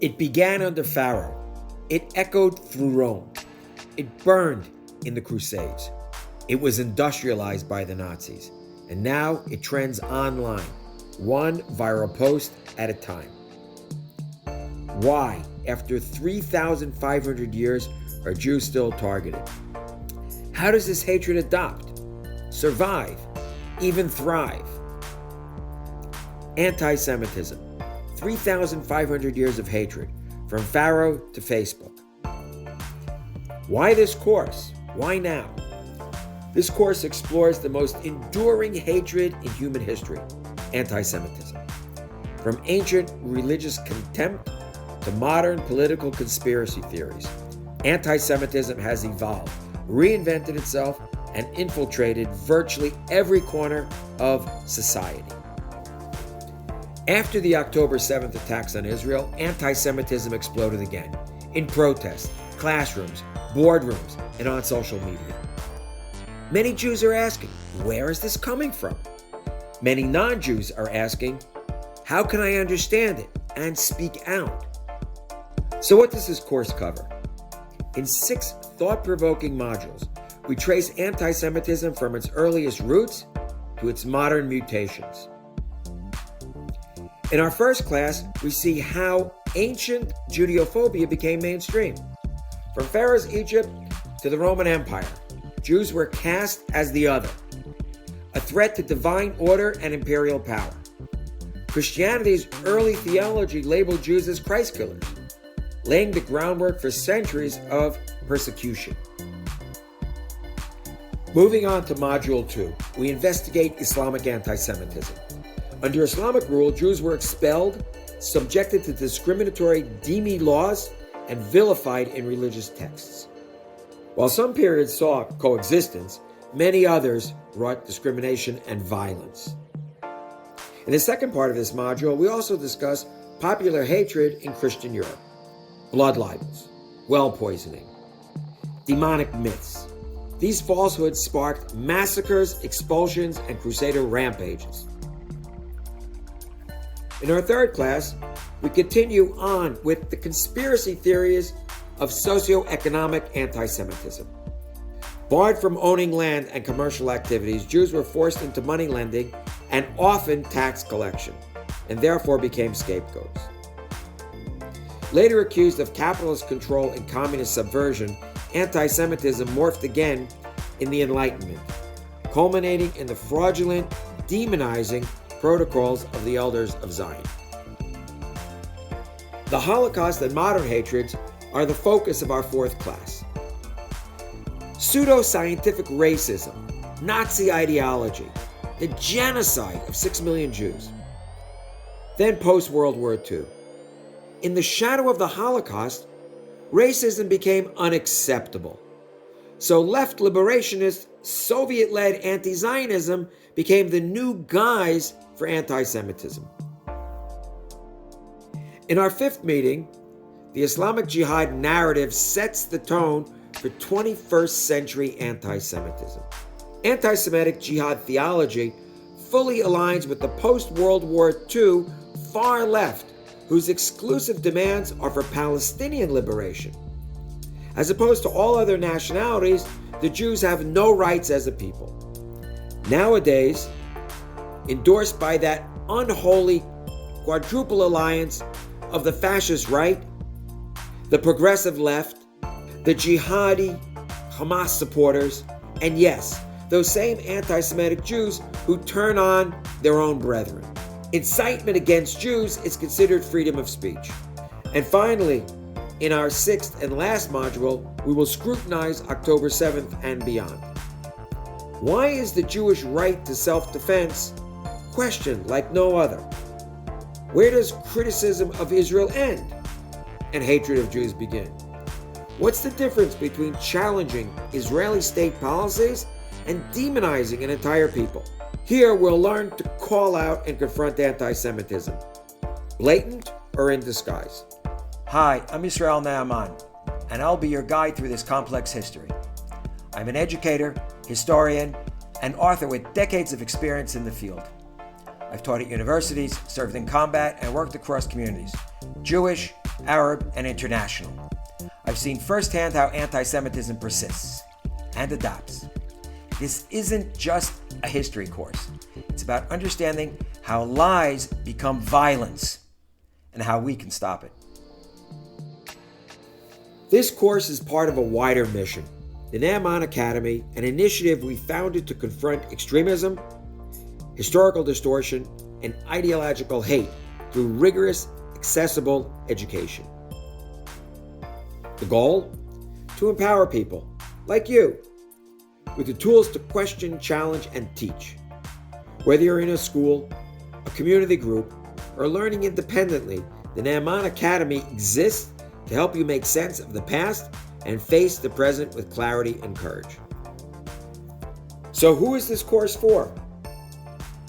It began under Pharaoh. It echoed through Rome. It burned in the Crusades. It was industrialized by the Nazis. And now it trends online, one viral post at a time. Why, after 3,500 years, are Jews still targeted? How does this hatred adopt, survive, even thrive? Antisemitism, 3,500 years of hatred, from Pharaoh to Facebook. Why this course? Why now? This course explores the most enduring hatred in human history, antisemitism. From ancient religious contempt to modern political conspiracy theories, antisemitism has evolved, reinvented itself, and infiltrated virtually every corner of society. After the October 7th attacks on Israel, anti-Semitism exploded again, in protests, classrooms, boardrooms, and on social media. Many Jews are asking, where is this coming from? Many non-Jews are asking, how can I understand it and speak out? So what does this course cover? In 6 thought-provoking modules, we trace anti-Semitism from its earliest roots to its modern mutations. In our first class, we see how ancient Judeophobia became mainstream. From Pharaoh's Egypt to the Roman Empire, Jews were cast as the other, a threat to divine order and imperial power. Christianity's early theology labeled Jews as Christ killers, laying the groundwork for centuries of persecution. Moving on to Module 2, we investigate Islamic anti-Semitism. Under Islamic rule, Jews were expelled, subjected to discriminatory dhimmi laws, and vilified in religious texts. While some periods saw coexistence, many others wrought discrimination and violence. In the second part of this module, we also discuss popular hatred in Christian Europe, blood libels, well poisoning, demonic myths. These falsehoods sparked massacres, expulsions, and crusader rampages. In our third class, we continue on with the conspiracy theories of socioeconomic anti-Semitism. Barred from owning land and commercial activities, Jews were forced into money lending and often tax collection, and therefore became scapegoats. Later accused of capitalist control and communist subversion, anti-Semitism morphed again in the Enlightenment, culminating in the fraudulent, demonizing protocols of the elders of Zion. The Holocaust and modern hatreds are the focus of our fourth class. Pseudo-scientific racism, Nazi ideology, the genocide of 6 million Jews. Then post-World War II. In the shadow of the Holocaust, racism became unacceptable. So left liberationist, Soviet-led anti-Zionism became the new guise for anti-Semitism. In our fifth meeting, the Islamic Jihad narrative sets the tone for 21st century anti-Semitism. Anti-Semitic jihad theology fully aligns with the post-World War II far left, whose exclusive demands are for Palestinian liberation. As opposed to all other nationalities, the Jews have no rights as a people. Nowadays, endorsed by that unholy quadruple alliance of the fascist right, the progressive left, the jihadi Hamas supporters, and yes, those same anti-Semitic Jews who turn on their own brethren. Incitement against Jews is considered freedom of speech. And finally, in our sixth and last module, we will scrutinize October 7th and beyond. Why is the Jewish right to self-defense questioned like no other? Where does criticism of Israel end and hatred of Jews begin? What's the difference between challenging Israeli state policies and demonizing an entire people? Here we'll learn to call out and confront anti-Semitism, blatant or in disguise. Hi, I'm Yisrael Naaman, and I'll be your guide through this complex history. I'm an educator, historian, and author with decades of experience in the field. I've taught at universities, served in combat, and worked across communities: Jewish, Arab, and international. I've seen firsthand how anti-Semitism persists and adapts. This isn't just a history course. It's about understanding how lies become violence and how we can stop it. This course is part of a wider mission, the Naaman Academy, an initiative we founded to confront extremism, historical distortion, and ideological hate through rigorous, accessible education. The goal? To empower people, like you, with the tools to question, challenge, and teach. Whether you're in a school, a community group, or learning independently, the Naaman Academy exists to help you make sense of the past and face the present with clarity and courage. So who is this course for?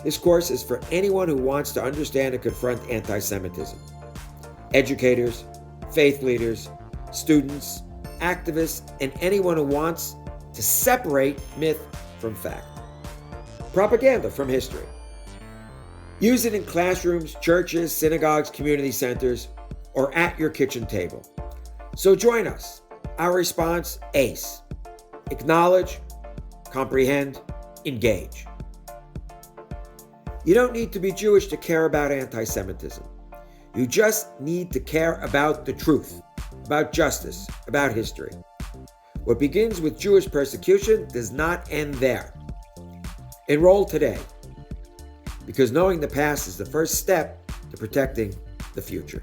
This course is for anyone who wants to understand and confront anti-Semitism. Educators, faith leaders, students, activists, and anyone who wants to separate myth from fact. Propaganda from history. Use it in classrooms, churches, synagogues, community centers, or at your kitchen table. So join us. Our response, ACE. Acknowledge, comprehend, engage. You don't need to be Jewish to care about anti-Semitism. You just need to care about the truth, about justice, about history. What begins with Jewish persecution does not end there. Enroll today, because knowing the past is the first step to protecting the future.